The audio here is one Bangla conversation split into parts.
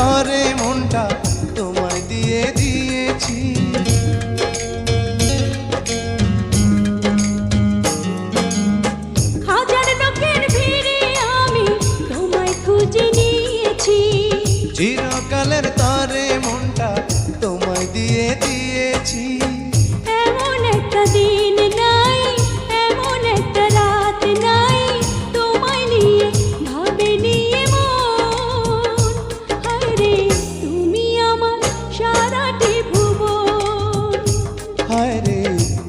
তরে মনটা তোমায় দিয়ে দিয়েছি। হাজার লোকের ভিড়ে আমি তোমায় খুঁজে নিয়েছি। চিরকালের তরে মনটা তোমায় দিয়ে দিয়েছি। এমন একটা দিন নাই, এমন একটা রাত নাই, তোমায় নিয়ে ভাবে নিয়ে মন। হায় রে তুমি আমার সারাটি ভুবন। হায় রে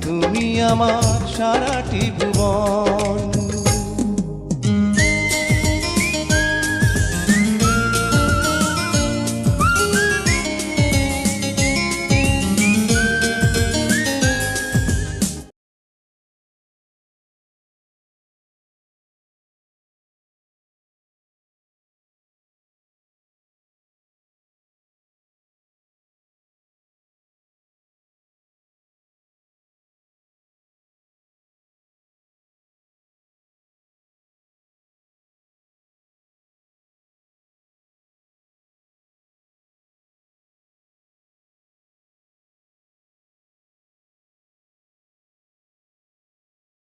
তুমি আমার সারাটি ভুবন।